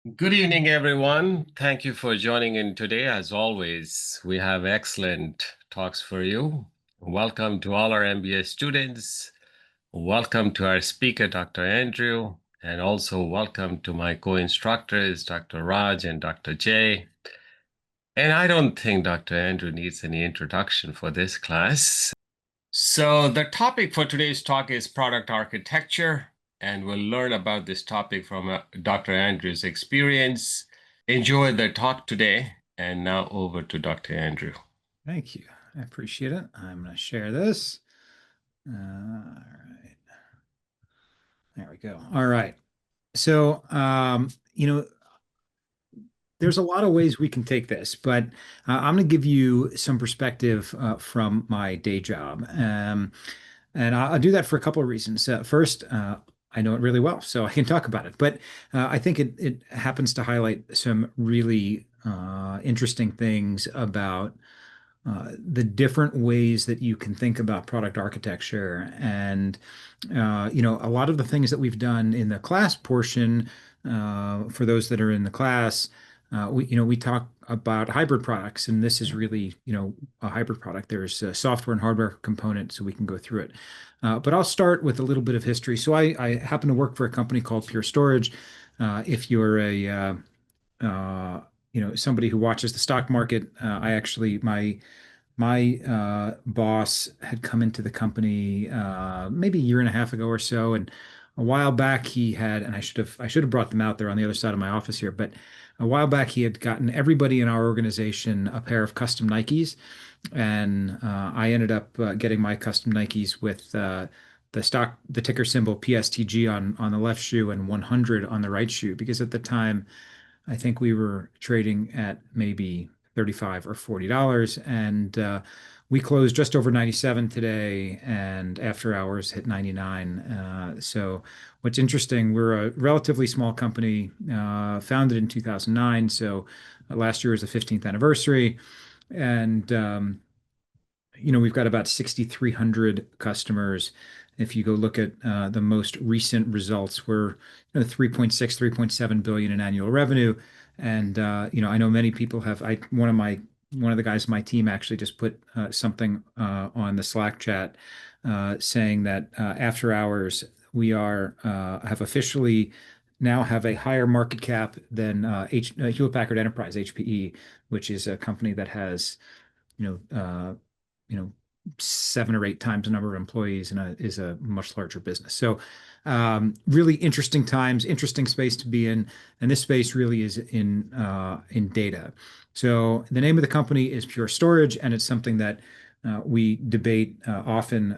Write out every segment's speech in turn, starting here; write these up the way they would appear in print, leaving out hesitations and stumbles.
Good evening, everyone. Thank you for joining in today. As always, we have excellent talks for you. Welcome to all our MBA students. Welcome to our speaker, Dr. Andrew, and also welcome to my co-instructors, Dr. Raj and Dr. Jay. And I don't think Dr. Andrew needs any introduction for this class. So the topic for today's talk is product architecture, and we'll learn about this topic from Dr. Andrew's experience. Enjoy the talk today, and now over to Dr. Andrew. Thank you. I appreciate it. I'm going to share this. All right. There we go. All right. So, there's a lot of ways we can take this, but I'm going to give you some perspective from my day job. And I'll do that for a couple of reasons. First, I know it really well, so I can talk about it. But I think it happens to highlight some really interesting things about the different ways that you can think about product architecture. And, a lot of the things that we've done in the class portion, for those that are in the class, we talk about hybrid products, and this is really, a hybrid product. There's a software and hardware component, so we can go through it. But I'll start with a little bit of history. So I happen to work for a company called Pure Storage. If you're somebody who watches the stock market, I actually my boss had come into the company maybe a year and a half ago or so, and a while back he had, and I should have brought them out there on the other side of my office here, but a while back he had gotten everybody in our organization a pair of custom Nikes, and I ended up getting my custom Nikes with the ticker symbol PSTG on the left shoe and 100 on the right shoe, because at the time I think we were trading at maybe 35 or $40, and we closed just over 97 today, and after hours hit 99. So what's interesting, we're a relatively small company, founded in 2009. So last year was the 15th anniversary, and we've got about 6,300 customers. If you go look at the most recent results, we're 3.6, 3.7 billion in annual revenue. And I know many people have. One of the guys in my team actually just put something on the Slack chat saying that after hours we are have officially now have a higher market cap than Hewlett Packard Enterprise (HPE), which is a company that has you know, 7 or 8 times the number of employees and is a much larger business. So really interesting times, interesting space to be in. And this space really is in data. So the name of the company is Pure Storage, and it's something that we debate often,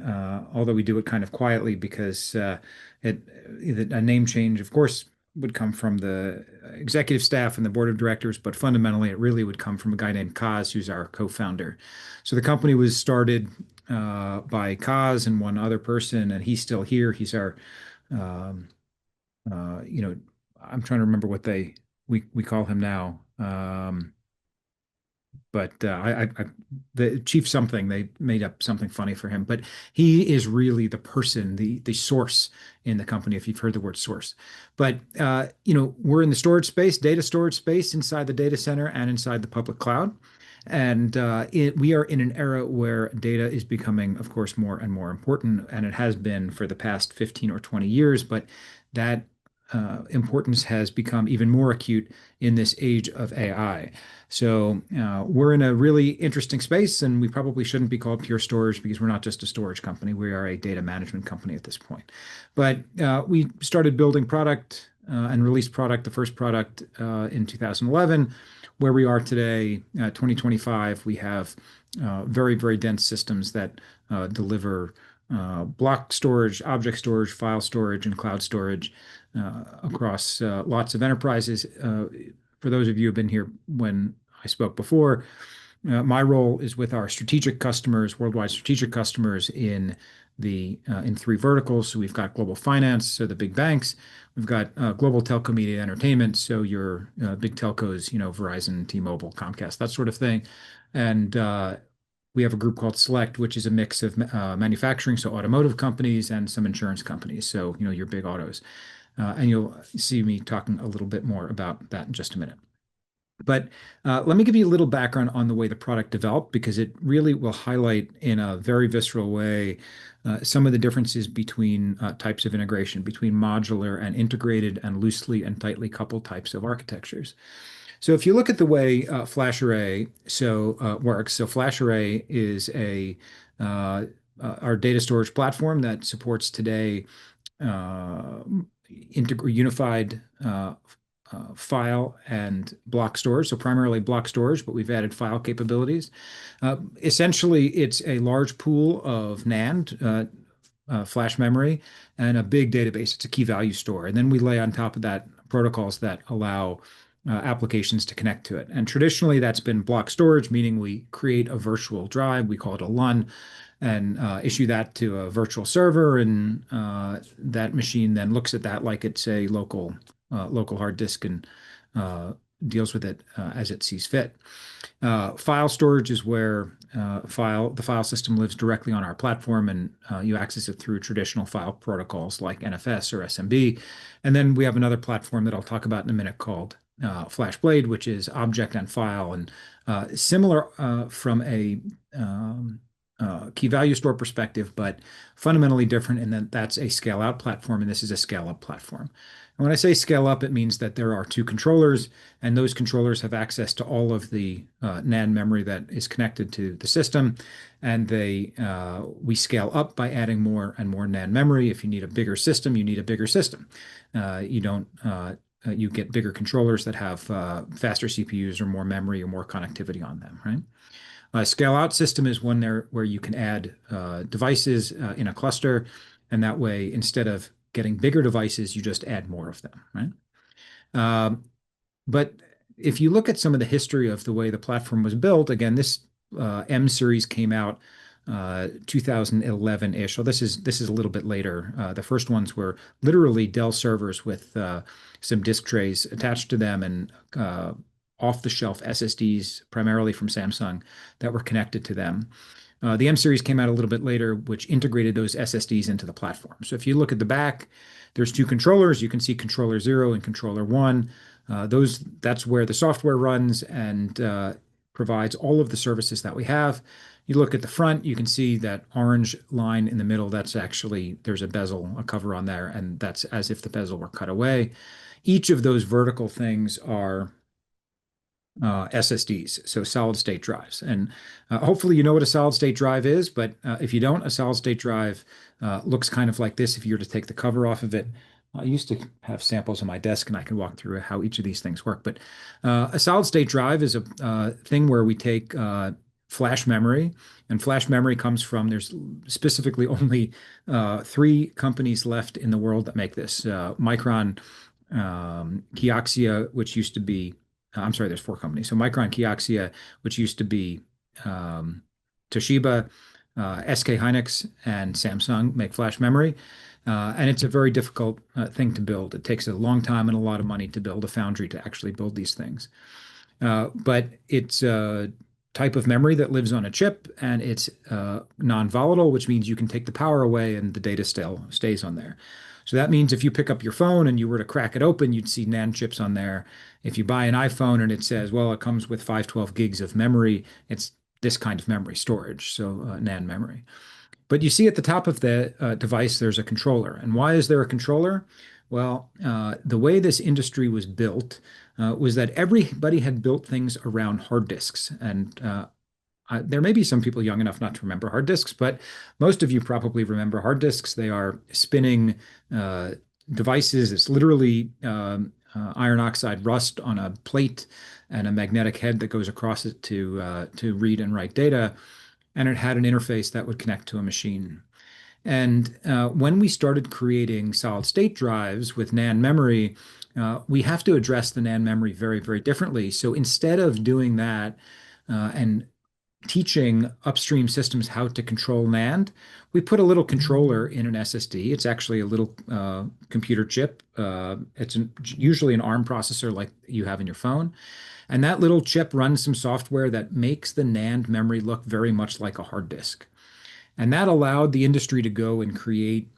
although we do it kind of quietly because a name change, of course, would come from the executive staff and the board of directors, but fundamentally it really would come from a guy named Kaz, who's our co-founder. So the company was started by Kaz and one other person, and he's still here. He's our, um, I'm trying to remember what we call him now. But the chief something, they made up something funny for him, but he is really the person, the source in the company, if you've heard the word source. But we're in the storage space, data storage space, inside the data center and inside the public cloud. And we are in an era where data is becoming, of course, more and more important, and it has been for the past 15 or 20 years. But that importance has become even more acute in this age of AI. So we're in a really interesting space, and we probably shouldn't be called Pure Storage because we're not just a storage company. We are a data management company at this point. But we started building product and released product, the first product in 2011. Where we are today, 2025, we have very, very dense systems that deliver block storage, object storage, file storage, and cloud storage across lots of enterprises. For those of you who have been here when I spoke before, my role is with our strategic customers, worldwide strategic customers in 3 verticals. So we've got global finance, so the big banks. We've got global telco, media, entertainment, so your big telcos, Verizon, T-Mobile, Comcast, that sort of thing. And we have a group called Select, which is a mix of manufacturing, so automotive companies, and some insurance companies, so your big autos. And you'll see me talking a little bit more about that in just a minute. But let me give you a little background on the way the product developed because it really will highlight in a very visceral way some of the differences between types of integration, between modular and integrated and loosely and tightly coupled types of architectures. So if you look at the way FlashArray works, so FlashArray is uh, our data storage platform that supports today uh, unified file and block storage. So primarily block storage, but we've added file capabilities. Essentially, it's a large pool of NAND, flash memory, and a big database. It's a key value store. And then we lay on top of that protocols that allow applications to connect to it. And traditionally, that's been block storage, meaning we create a virtual drive. We call it a LUN and issue that to a virtual server, and that machine then looks at that like it's a local hard disk and deals with it as it sees fit. File storage is where the file system lives directly on our platform, and you access it through traditional file protocols like NFS or SMB. And then we have another platform that I'll talk about in a minute called FlashBlade, which is object and file, and similar from a key value store perspective, but fundamentally different in that that's a scale out platform and this is a scale up platform. And when I say scale up, it means that there are two controllers, and those controllers have access to all of the NAND memory that is connected to the system. And we scale up by adding more and more NAND memory. If you need a bigger system, you need a bigger system. You don't. You get bigger controllers that have faster CPUs or more memory or more connectivity on them, right? A scale out system is one there where you can add devices in a cluster, and that way, instead of getting bigger devices, you just add more of them, right? But if you look at some of the history of the way the platform was built, again, this M series came out 2011-ish. So this is a little bit later. The first ones were literally Dell servers with some disk trays attached to them and off-the-shelf SSDs, primarily from Samsung, that were connected to them. The M series came out a little bit later, which integrated those SSDs into the platform. So if you look at the back, there's two controllers. You can see controller 0 and controller 1. That's where the software runs and provides all of the services that we have. You look at the front, you can see that orange line in the middle. That's actually, there's a bezel, a cover on there, and that's as if the bezel were cut away. Each of those vertical things are SSDs, so solid state drives. And hopefully you know what a solid state drive is, but if you don't, a solid state drive looks kind of like this if you were to take the cover off of it. I used to have samples on my desk and I can walk through how each of these things work. But a solid state drive is a thing where we take flash memory, and flash memory comes from, there's specifically only three companies left in the world that make this. Micron, Kioxia, which used to be I'm sorry, there's four companies. So Micron, Kioxia, which used to be Toshiba, SK Hynix, and Samsung make flash memory. And it's a very difficult thing to build. It takes a long time and a lot of money to build a foundry to actually build these things. But it's a type of memory that lives on a chip, and it's non-volatile, which means you can take the power away and the data still stays on there. So that means if you pick up your phone and you were to crack it open, you'd see NAND chips on there. If you buy an iPhone and it says, well, it comes with 512 gigs of memory, it's this kind of memory storage, so NAND memory. But you see at the top of the device, there's a controller. And why is there a controller? Well, the way this industry was built was that everybody had built things around hard disks. And there may be some people young enough not to remember hard disks, but most of you probably remember hard disks. They are spinning devices. It's literally iron oxide rust on a plate and a magnetic head that goes across it to read and write data. And it had an interface that would connect to a machine. And when we started creating solid state drives with NAND memory, we have to address the NAND memory very, very differently. So instead of doing that and teaching upstream systems how to control NAND, we put a little controller in an SSD. It's actually a little computer chip. It's usually an ARM processor like you have in your phone. And that little chip runs some software that makes the NAND memory look very much like a hard disk. And that allowed the industry to go and create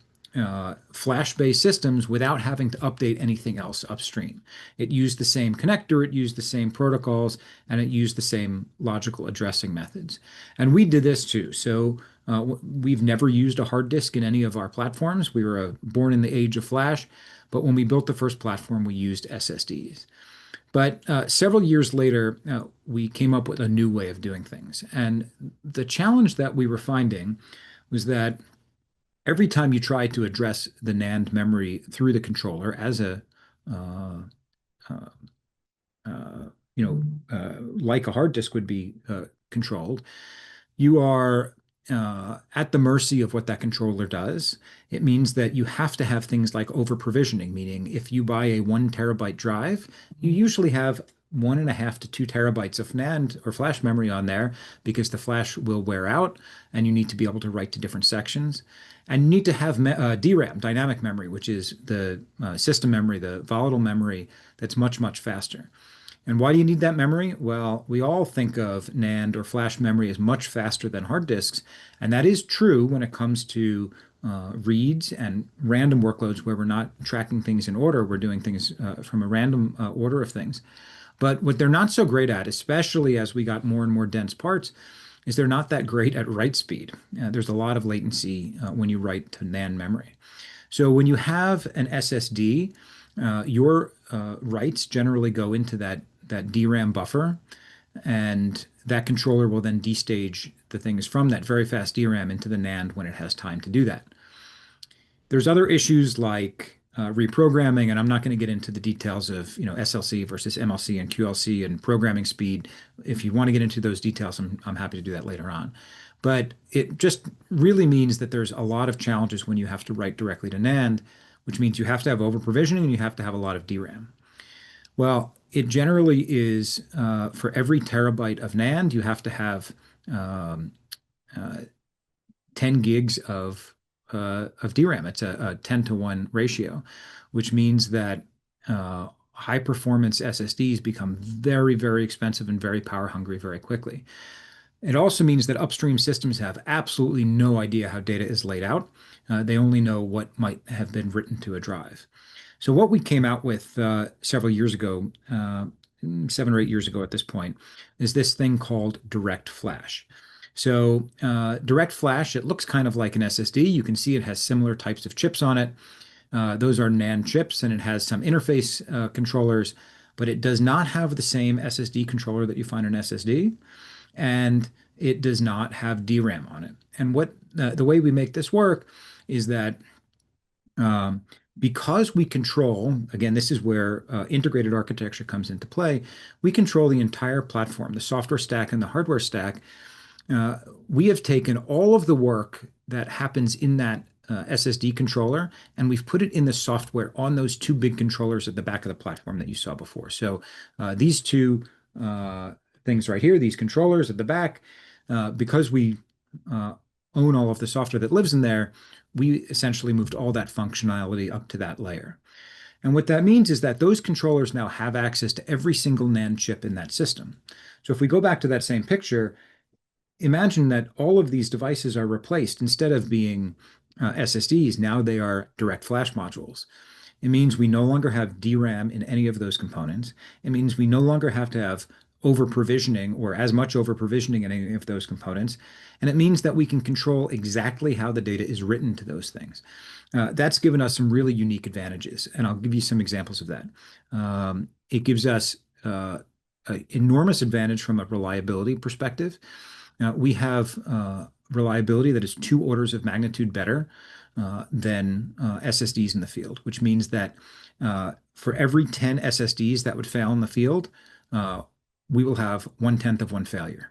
flash-based systems without having to update anything else upstream. It used the same connector, it used the same protocols, and it used the same logical addressing methods. And we did this too. So we've never used a hard disk in any of our platforms. We were born in the age of flash, but when we built the first platform, we used SSDs. But several years later, we came up with a new way of doing things. And the challenge that we were finding was that every time you try to address the NAND memory through the controller as a uh, uh, like a hard disk would be controlled, you are at the mercy of what that controller does. It means that you have to have things like over provisioning, meaning if you buy a 1 terabyte drive, you usually have 1.5 to 2 terabytes of NAND or flash memory on there because the flash will wear out and you need to be able to write to different sections. And you need to have DRAM, dynamic memory, which is the system memory, the volatile memory that's much, much faster. And why do you need that memory? Well, we all think of NAND or flash memory as much faster than hard disks, and that is true when it comes to reads and random workloads where we're not tracking things in order. We're doing things from a random order of things. But what they're not so great at, especially as we got more and more dense parts, is they're not that great at write speed. There's a lot of latency when you write to NAND memory. So when you have an SSD, your writes generally go into that DRAM buffer, and that controller will then destage the things from that very fast DRAM into the NAND when it has time to do that. There's other issues like reprogramming, and I'm not going to get into the details of SLC versus MLC and QLC and programming speed. If you want to get into those details, I'm happy to do that later on. But it just really means that there's a lot of challenges when you have to write directly to NAND, which means you have to have over provisioning and you have to have a lot of DRAM. Well, it generally is for every terabyte of NAND, you have to have um, uh, 10 gigs of DRAM. It's a 10-to-1 ratio, which means that high performance SSDs become very, very expensive and very power hungry very quickly. It also means that upstream systems have absolutely no idea how data is laid out. They only know what might have been written to a drive. So what we came out with several years ago, 7 or 8 years ago at this point, is this thing called Direct Flash. So Direct Flash, it looks kind of like an SSD. You can see it has similar types of chips on it. Those are NAND chips, and it has some interface controllers, but it does not have the same SSD controller that you find in SSD, and it does not have DRAM on it. And what the way we make this work is that um, because we control, again, this is where integrated architecture comes into play, we control the entire platform, the software stack and the hardware stack. We have taken all of the work that happens in that SSD controller, and we've put it in the software on those two big controllers at the back of the platform that you saw before. So these two things right here, these controllers at the back, because we own all of the software that lives in there, we essentially moved all that functionality up to that layer. And what that means is that those controllers now have access to every single NAND chip in that system. So if we go back to that same picture, imagine that all of these devices are replaced. Instead of being SSDs, now they are direct flash modules. It means we no longer have DRAM in any of those components. It means we no longer have to have over provisioning or as much over provisioning in any of those components. And it means that we can control exactly how the data is written to those things. That's given us some really unique advantages, and I'll give you some examples of that. It gives us an enormous advantage from a reliability perspective. We have reliability that is 2 orders of magnitude better than SSDs in the field, which means that for every 10 SSDs that would fail in the field, we will have 1/10 of one failure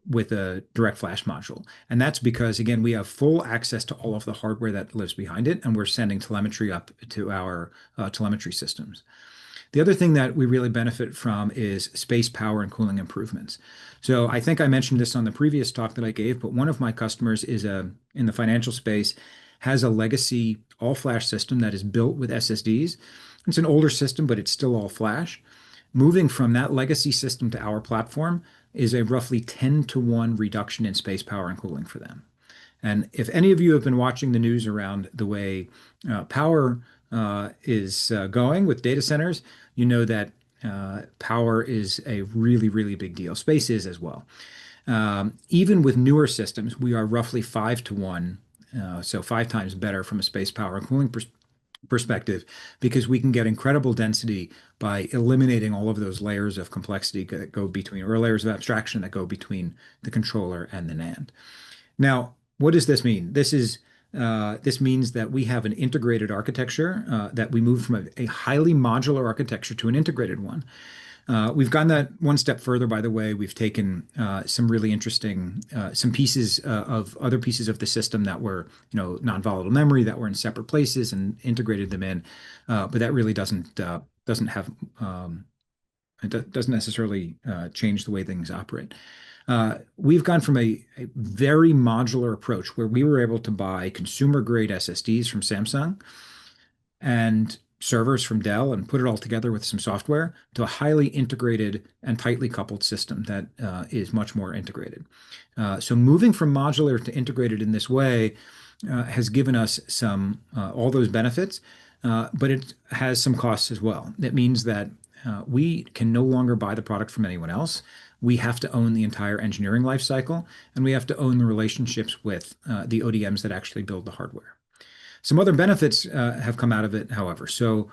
with a direct flash module. And that's because, again, we have full access to all of the hardware that lives behind it, and we're sending telemetry up to our telemetry systems. The other thing that we really benefit from is space, power, and cooling improvements. So I think I mentioned this on the previous talk that I gave, but one of my customers is in the financial space, has a legacy all-flash system that is built with SSDs. It's an older system, but it's still all flash. Moving from that legacy system to our platform is a roughly 10-to-1 reduction in space, power, and cooling for them. And if any of you have been watching the news around the way power is going with data centers, you know that power is a really, really big deal. Space is as well. Even with newer systems, we are roughly 5 to 1, so 5 times better from a space power and cooling perspective, because we can get incredible density by eliminating all of those layers of complexity that go between, or layers of abstraction that go between the controller and the NAND. Now, what does this mean? This means that we have an integrated architecture, that we moved from a highly modular architecture to an integrated one. We've gone that one step further, by the way. We've taken some really interesting, some pieces of other pieces of the system that were, non-volatile memory that were in separate places and integrated them in. But that really doesn't have it doesn't necessarily change the way things operate. We've gone from a very modular approach where we were able to buy consumer grade SSDs from Samsung and servers from Dell and put it all together with some software to a highly integrated and tightly coupled system that is much more integrated. So moving from modular to integrated in this way has given us some all those benefits, but it has some costs as well. That means that we can no longer buy the product from anyone else. We have to own the entire engineering life cycle, and we have to own the relationships with the ODMs that actually build the hardware. Some other benefits have come out of it, however. So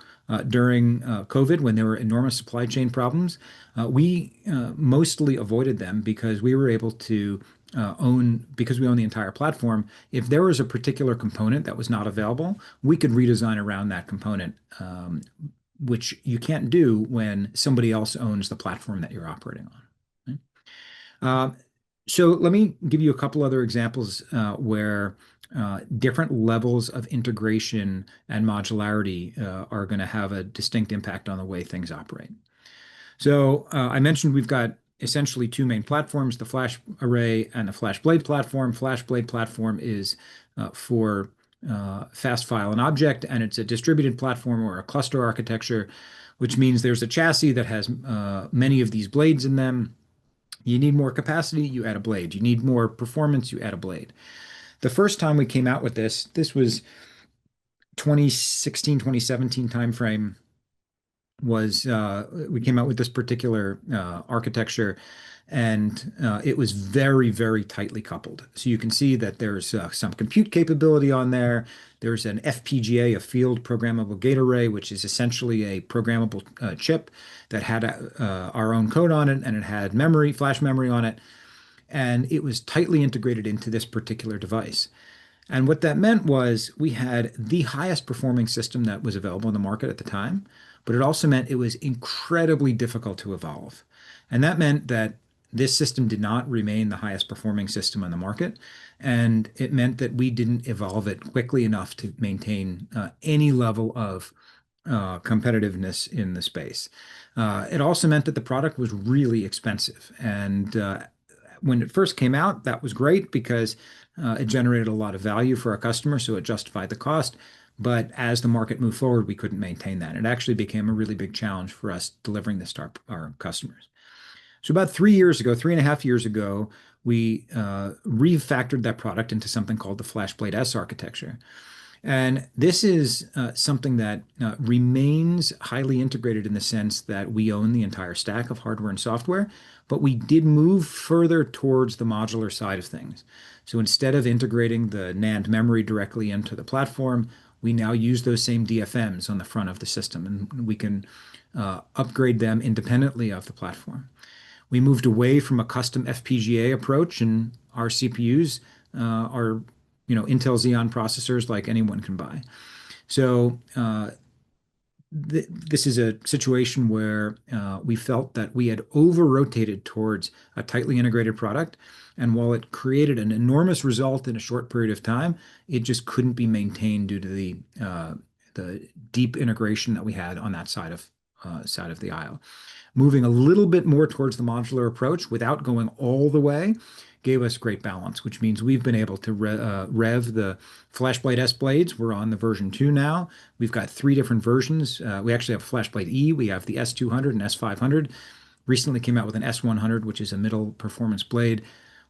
during COVID, when there were enormous supply chain problems, we mostly avoided them because we were able to because we own the entire platform. If there was a particular component that was not available, we could redesign around that component, which you can't do when somebody else owns the platform that you're operating on. Right? So let me give you a couple other examples where different levels of integration and modularity are going to have a distinct impact on the way things operate. So I mentioned we've got essentially two main platforms, the Flash Array and the FlashBlade platform. FlashBlade platform is for fast file and object, and it's a distributed platform or a cluster architecture, which means there's a chassis that has many of these blades in them. You need more capacity, you add a blade. You need more performance, you add a blade. The first time we came out with this was 2016, 2017 timeframe, was we came out with this particular architecture, and it was very, very tightly coupled. So you can see that there's some compute capability on there. There's an FPGA, a field programmable gate array, which is essentially a programmable chip that had our own code on it, and it had memory, flash memory on it, and it was tightly integrated into this particular device. And what that meant was we had the highest performing system that was available in the market at the time, but it also meant it was incredibly difficult to evolve. And that meant that this system did not remain the highest performing system on the market. And it meant that we didn't evolve it quickly enough to maintain any level of competitiveness in the space. It also meant that the product was really expensive. And when it first came out, that was great because it generated a lot of value for our customers, so it justified the cost. But as the market moved forward, we couldn't maintain that. It actually became a really big challenge for us delivering this to our customers. So about 3 years ago, 3.5 years ago, we refactored that product into something called the FlashBlade S architecture. And this is something that remains highly integrated in the sense that we own the entire stack of hardware and software, but we did move further towards the modular side of things. So instead of integrating the NAND memory directly into the platform, we now use those same DFMs on the front of the system, and we can upgrade them independently of the platform. We moved away from a custom FPGA approach, and our CPUs are Intel Xeon processors like anyone can buy. So this is a situation where we felt that we had over-rotated towards a tightly integrated product, and while it created an enormous result in a short period of time, it just couldn't be maintained due to the deep integration that we had on that side of the aisle. Moving a little bit more towards the modular approach without going all the way gave us great balance, which means we've been able to rev the FlashBlade S blades. We're on the version 2 now. We've got 3 different versions. We actually have FlashBlade E. We have the S200 and S500. Recently came out with an S100, which is a middle performance blade.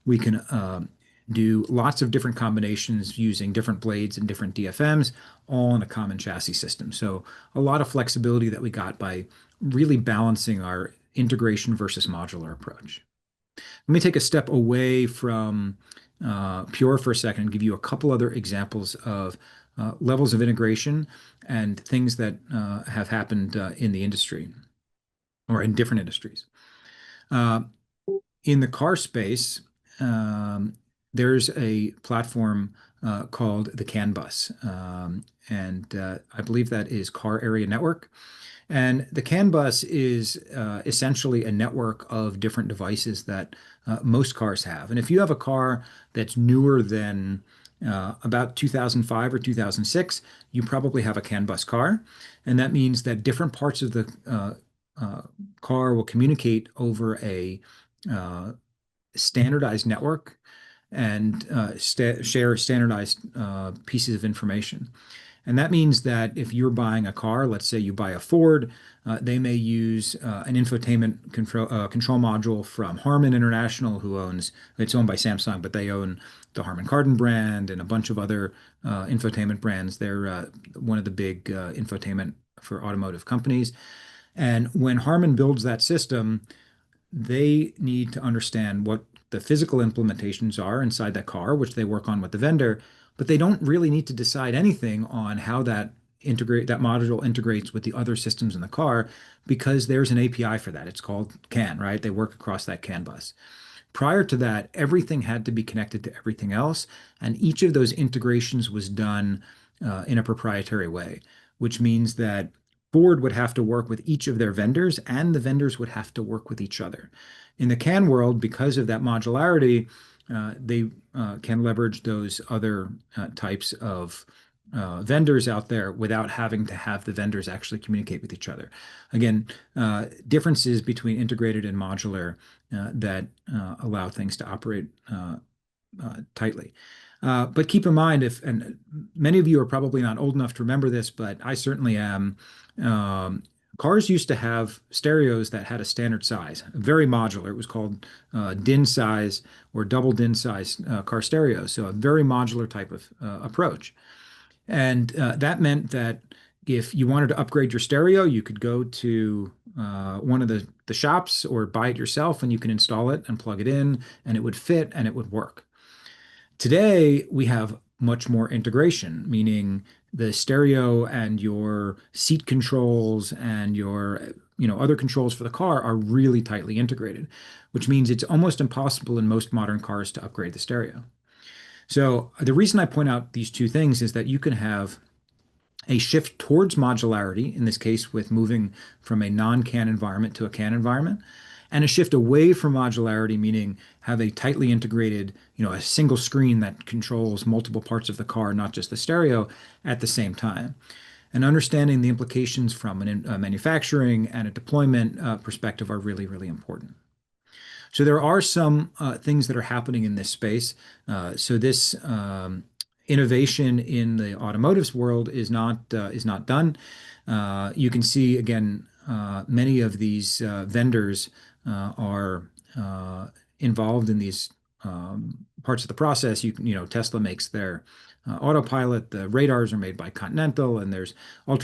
We can do lots of different combinations using different blades and different DFMs, all in a common chassis system. So a lot of flexibility that we got by really balancing our integration versus modular approach. Let me take a step away from Pure for a second and give you a couple other examples of levels of integration and things that have happened in the industry or in different industries. Uh, in the car space, there's a platform called the CAN bus, and I believe that is Car Area Network. And the CAN bus is essentially a network of different devices that most cars have. And if you have a car that's newer than about 2005 or 2006, you probably have a CAN bus car. And that means that different parts of the uh, car will communicate over a uh, standardized network and share standardized pieces of information. And that means that if you're buying a car, let's say you buy a Ford, they may use an infotainment control module from Harman International, it's owned by Samsung, but they own the Harman Kardon brand and a bunch of other infotainment brands. They're one of the big infotainment for automotive companies. And when Harman builds that system, they need to understand what the physical implementations are inside that car, which they work on with the vendor, but they don't really need to decide anything on how that module integrates with the other systems in the car because there's an API for that. It's called CAN, right? They work across that CAN bus. Prior to that, everything had to be connected to everything else, and each of those integrations was done in a proprietary way, which means that Ford would have to work with each of their vendors, and the vendors would have to work with each other. In the CAN world, because of that modularity, they can leverage those other types of vendors out there without having to have the vendors actually communicate with each other. Again, differences between integrated and modular that allow things to operate tightly. But keep in mind, and many of you are probably not old enough to remember this, but I certainly am. Um, Cars used to have stereos that had a standard size, very modular. It was called DIN size or double DIN size car stereos. So a very modular type of approach. And that meant that if you wanted to upgrade your stereo, you could go to one of the shops or buy it yourself, and you can install it and plug it in, and it would fit and it would work. Today, we have much more integration, meaning the stereo and your seat controls and your other controls for the car are really tightly integrated, which means it's almost impossible in most modern cars to upgrade the stereo. So the reason I point out these two things is that you can have a shift towards modularity, in this case with moving from a non-CAN environment to a CAN environment, and a shift away from modularity, meaning have a tightly integrated, a single screen that controls multiple parts of the car, not just the stereo, at the same time. And understanding the implications from a manufacturing and a deployment perspective are really, really important. So there are some things that are happening in this space. So this innovation in the automotive world is not done. You can see again, many of these vendors are involved in these parts of the process. Tesla makes their autopilot. The radars are made by Continental, and there's well,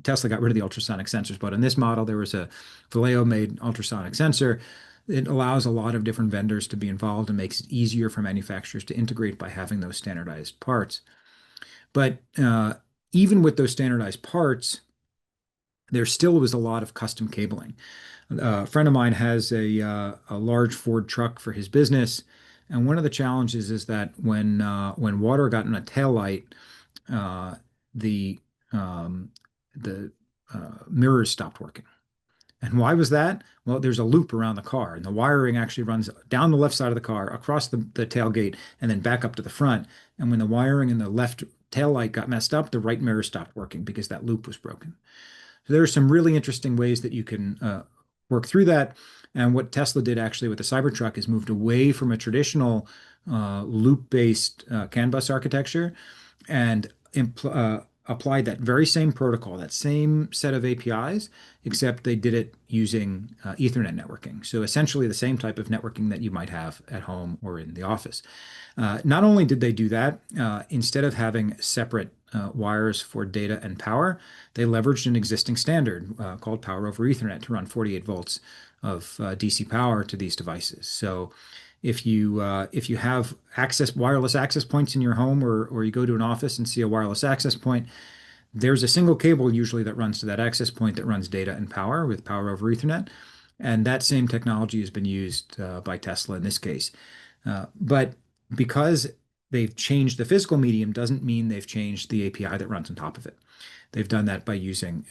Tesla got rid of the ultrasonic sensors, but in this model, there was a Valeo-made ultrasonic sensor. It allows a lot of different vendors to be involved and makes it easier for manufacturers to integrate by having those standardized parts. But even with those standardized parts, there still was a lot of custom cabling. A friend of mine has a large Ford truck for his business, and one of the challenges is that when water got in a tail light, uh, the um, the mirrors stopped working. And why was that? Well, there's a loop around the car, and the wiring actually runs down the left side of the car, across the tailgate, and then back up to the front. And when the wiring in the left tail light got messed up, the right mirror stopped working because that loop was broken. So there are some really interesting ways that you can work through that. And what Tesla did actually with the Cybertruck is moved away from a traditional loop-based CAN bus architecture and applied that very same protocol, that same set of APIs, except they did it using Ethernet networking. So essentially the same type of networking that you might have at home or in the office. Not only did they do that, instead of having separate wires for data and power, they leveraged an existing standard called Power over Ethernet to run 48 volts of DC power to these devices. So if you have wireless access points in your home, or you go to an office and see a wireless access point, there's a single cable usually that runs to that access point that runs data and power with Power over Ethernet. And that same technology has been used by Tesla in this case. But because they've changed the physical medium doesn't mean they've changed the API that runs on top of it. They've done that by using,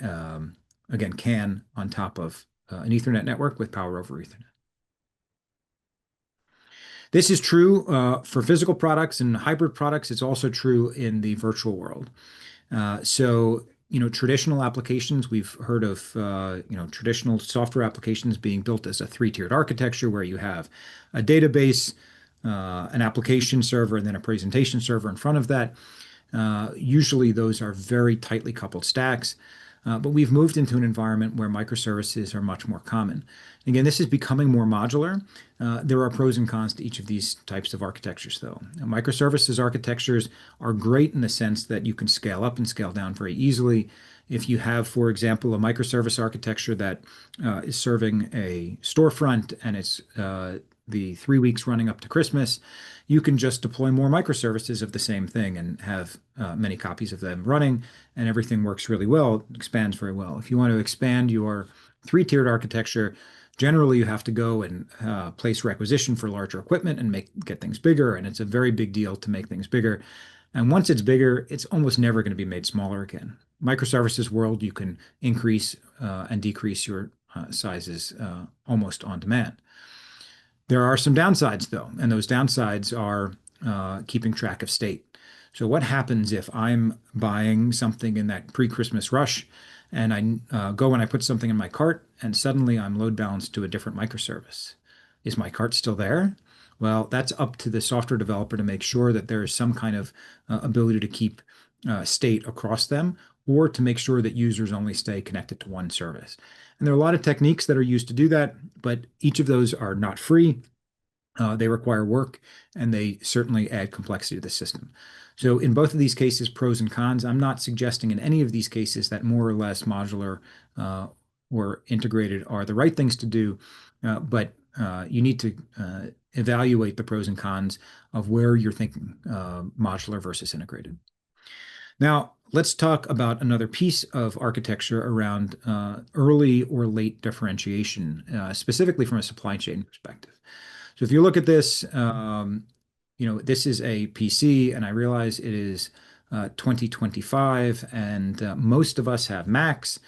again, CAN on top of an Ethernet network with Power over Ethernet. This is true for physical products and hybrid products. It's also true in the virtual world. So, traditional applications, we've heard of, traditional software applications being built as a three-tiered architecture where you have a database, an application server, and then a presentation server in front of that. Usually those are very tightly coupled stacks. But we've moved into an environment where microservices are much more common. Again, this is becoming more modular. There are pros and cons to each of these types of architectures, though. Microservices architectures are great in the sense that you can scale up and scale down very easily. If you have, for example, a microservice architecture that is serving a storefront and it's the 3 weeks running up to Christmas, you can just deploy more microservices of the same thing and have many copies of them running, and everything works really well, expands very well. If you want to expand your three-tiered architecture, generally you have to go and place requisition for larger equipment and get things bigger, and it's a very big deal to make things bigger. And once it's bigger, it's almost never going to be made smaller again. Microservices world, you can increase and decrease your sizes almost on demand. There are some downsides, though, and those downsides are keeping track of state. So what happens if I'm buying something in that pre-Christmas rush and I go and I put something in my cart and suddenly I'm load balanced to a different microservice? Is my cart still there? Well, that's up to the software developer to make sure that there is some kind of ability to keep state across them, or to make sure that users only stay connected to one service. And there are a lot of techniques that are used to do that, but each of those are not free. They require work, and they certainly add complexity to the system. So in both of these cases, pros and cons. I'm not suggesting in any of these cases that more or less modular or integrated are the right things to do, but you need to evaluate the pros and cons of where you're thinking modular versus integrated. Now, let's talk about another piece of architecture around early or late differentiation, specifically from a supply chain perspective. So if you look at this, this is a PC, and I realize it is 2025, and most of us have Macs,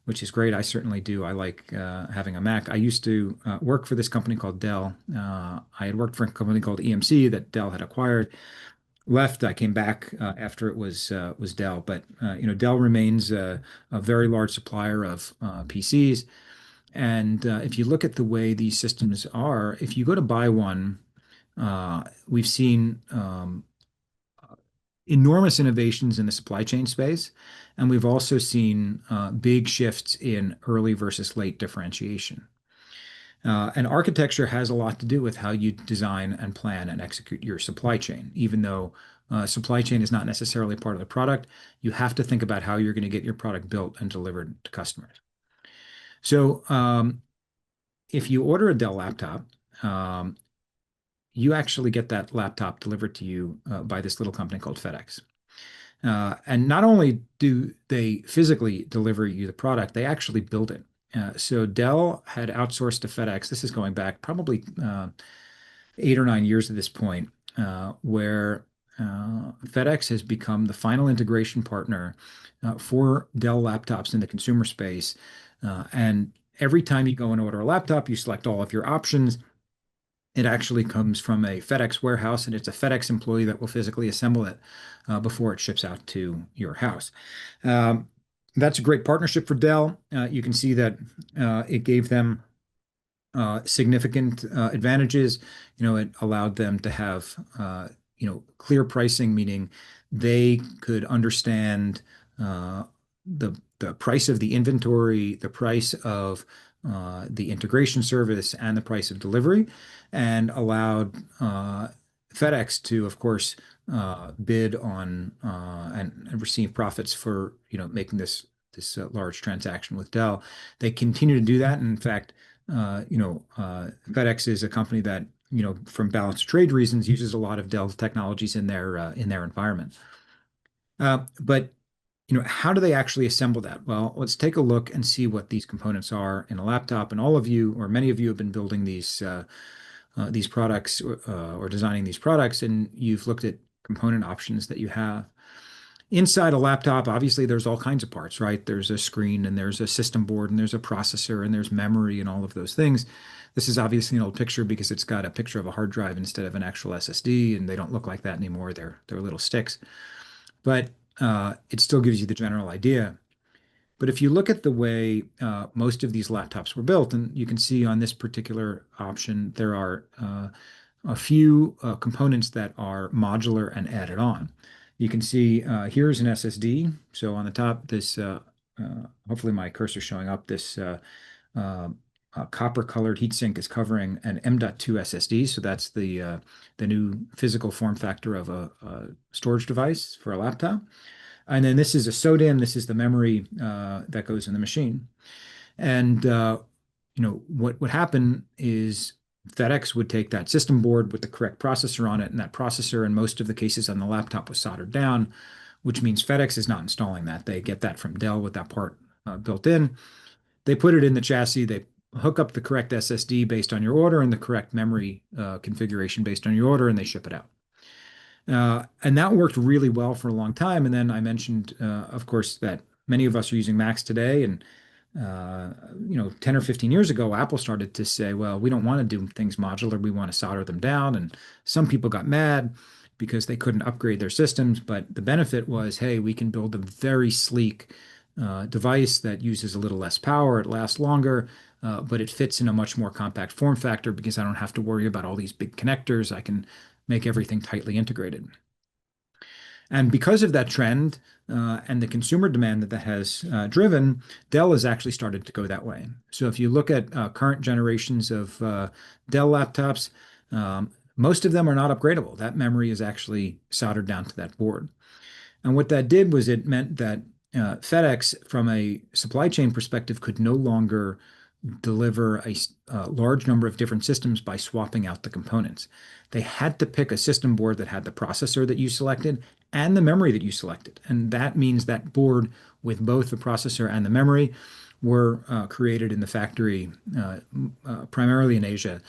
which is great. I certainly do. I like having a Mac. I used to work for this company called Dell. I had worked for a company called EMC that Dell had acquired. Left, I came back after it was Dell, but Dell remains a very large supplier of PCs. And if you look at the way these systems are, if you go to buy one, we've seen enormous innovations in the supply chain space, and we've also seen big shifts in early versus late differentiation. And architecture has a lot to do with how you design and plan and execute your supply chain. Even though supply chain is not necessarily part of the product, you have to think about how you're going to get your product built and delivered to customers. So if you order a Dell laptop, you actually get that laptop delivered to you by this little company called FedEx. And not only do they physically deliver you the product, they actually build it. So Dell had outsourced to FedEx. This is going back probably 8 or 9 years at this point, where FedEx has become the final integration partner for Dell laptops in the consumer space. And every time you go and order a laptop, you select all of your options. It actually comes from a FedEx warehouse, and it's a FedEx employee that will physically assemble it before it ships out to your house. That's a great partnership for Dell. You can see that it gave them significant advantages. It allowed them to have clear pricing, meaning they could understand uh, the price of the inventory, the price of the integration service, and the price of delivery, and allowed FedEx to, of course, bid on and receive profits for making this large transaction with Dell. They continue to do that. And in fact, FedEx is a company that from balance of trade reasons uses a lot of Dell technologies in their environment. But how do they actually assemble that? Well, let's take a look and see what these components are in a laptop. And all of you, or many of you, have been building these products or designing these products, and you've looked at component options that you have. Inside a laptop, obviously, there's all kinds of parts, right? There's a screen, and there's a system board, and there's a processor, and there's memory, and all of those things. This is obviously an old picture because it's got a picture of a hard drive instead of an actual SSD, and they don't look like that anymore. They're little sticks. But it still gives you the general idea. But if you look at the way most of these laptops were built, and you can see on this particular option, there are a few components that are modular and added on. You can see here's an SSD. So on the top, hopefully my cursor is showing up, this copper-colored heatsink is covering an M.2 SSD. So that's the new physical form factor of a storage device for a laptop. And then this is a SODIMM. This is the memory that goes in the machine. And what would happen is FedEx would take that system board with the correct processor on it, and that processor in most of the cases on the laptop was soldered down, which means FedEx is not installing that. They get that from Dell with that part built in. They put it in the chassis. They hook up the correct SSD based on your order and the correct memory configuration based on your order, and they ship it out. And that worked really well for a long time. And then I mentioned, of course, that many of us are using Macs today. And 10 or 15 years ago, Apple started to say, well, we don't want to do things modular. We want to solder them down. And some people got mad because they couldn't upgrade their systems. But the benefit was, hey, we can build a very sleek device that uses a little less power. It lasts longer, but it fits in a much more compact form factor because I don't have to worry about all these big connectors. I can make everything tightly integrated. And because of that trend and the consumer demand that has driven, Dell has actually started to go that way. So if you look at current generations of Dell laptops, most of them are not upgradable. That memory is actually soldered down to that board. And what that did was it meant that FedEx, from a supply chain perspective, could no longer deliver a large number of different systems by swapping out the components. They had to pick a system board that had the processor that you selected and the memory that you selected. And that means that board with both the processor and the memory were created in the factory, primarily in Asia,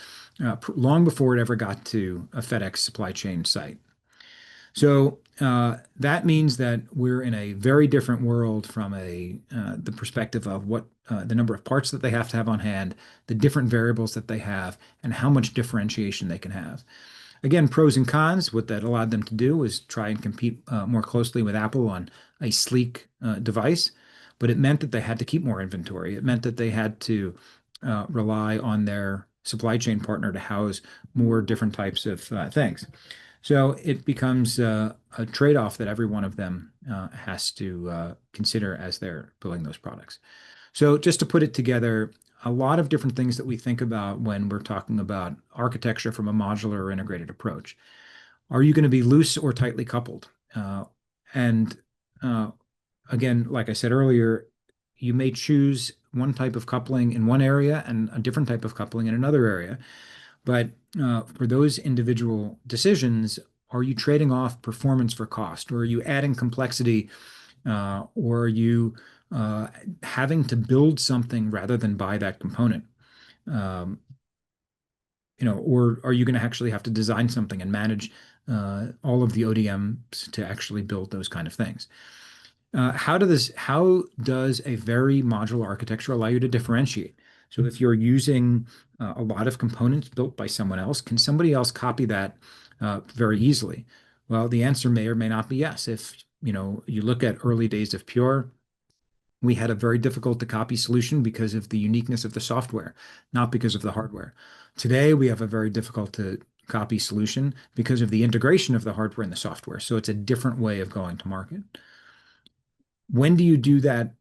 long before it ever got to a FedEx supply chain site. So that means that we're in a very different world from the perspective of what the number of parts that they have to have on hand, the different variables that they have, and how much differentiation they can have. Again, pros and cons. What that allowed them to do was try and compete more closely with Apple on a sleek device, but it meant that they had to keep more inventory. It meant that they had to rely on their supply chain partner to house more different types of things. So it becomes a trade-off that every one of them has to consider as they're building those products. So just to put it together, a lot of different things that we think about when we're talking about architecture from a modular or integrated approach. Are you going to be loose or tightly coupled? And again, like I said earlier, you may choose one type of coupling in one area and a different type of coupling in another area. But for those individual decisions, are you trading off performance for cost, or are you adding complexity, or are you having to build something rather than buy that component? Or are you going to actually have to design something and manage all of the ODMs to actually build those kind of things? How does a very modular architecture allow you to differentiate? So if you're using a lot of components built by someone else, can somebody else copy that very easily? Well, the answer may or may not be yes. If you look at early days of Pure, we had a very difficult to copy solution because of the uniqueness of the software, not because of the hardware. Today, we have a very difficult to copy solution because of the integration of the hardware and the software. So it's a different way of going to market. when do you do that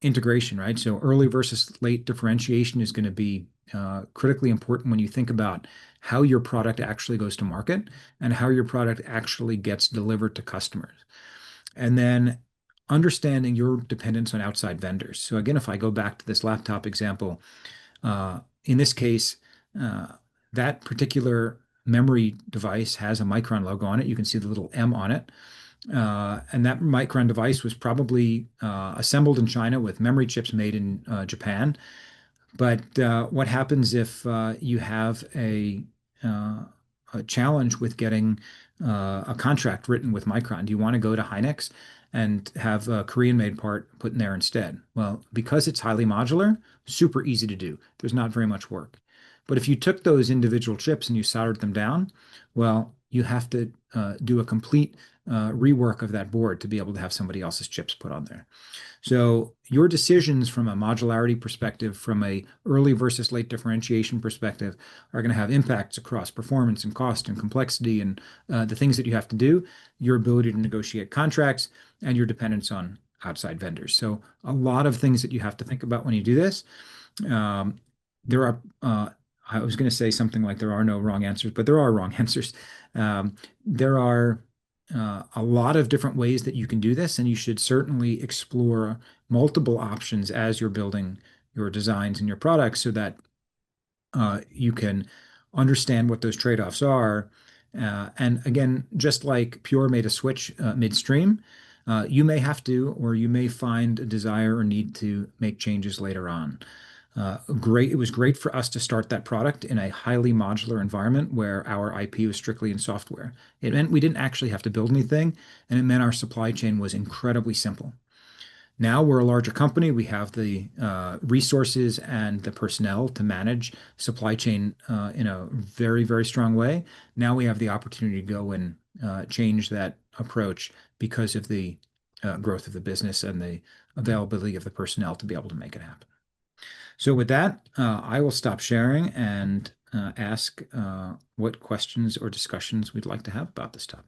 integration, right? So early versus late differentiation is going to be critically important when you think about how your product actually goes to market and how your product actually gets delivered to customers. And then understanding your dependence on outside vendors. So again, if I go back to this laptop example, in this case, uh, that particular memory device has a Micron logo on it. You can see the little M on it. And that Micron device was probably assembled in China with memory chips made in Japan. But what happens if you have uh, a challenge with getting a contract written with Micron? Do you want to go to Hynix and have a Korean-made part put in there instead? Well, because it's highly modular, super easy to do. There's not very much work. But if you took those individual chips and you soldered them down, well, you have to do a complete rework of that board to be able to have somebody else's chips put on there. So your decisions from a modularity perspective, from a early versus late differentiation perspective, are going to have impacts across performance and cost and complexity and the things that you have to do, your ability to negotiate contracts, and your dependence on outside vendors. So a lot of things that you have to think about when you do this. Um, there are, I was going to say something like there are no wrong answers, but there are wrong answers. There are a lot of different ways that you can do this, and you should certainly explore multiple options as you're building your designs and your products so that you can understand what those trade-offs are. And again, just like Pure made a switch midstream, you may have to, or you may find a desire or need to make changes later on. It was great for us to start that product in a highly modular environment where our IP was strictly in software. It meant we didn't actually have to build anything, and it meant our supply chain was incredibly simple. Now we're a larger company. We have the resources and the personnel to manage supply chain in a very, very strong way. Now we have the opportunity to go and change that approach because of the growth of the business and the availability of the personnel to be able to make it happen. So with that, I will stop sharing and ask what questions or discussions we'd like to have about this topic.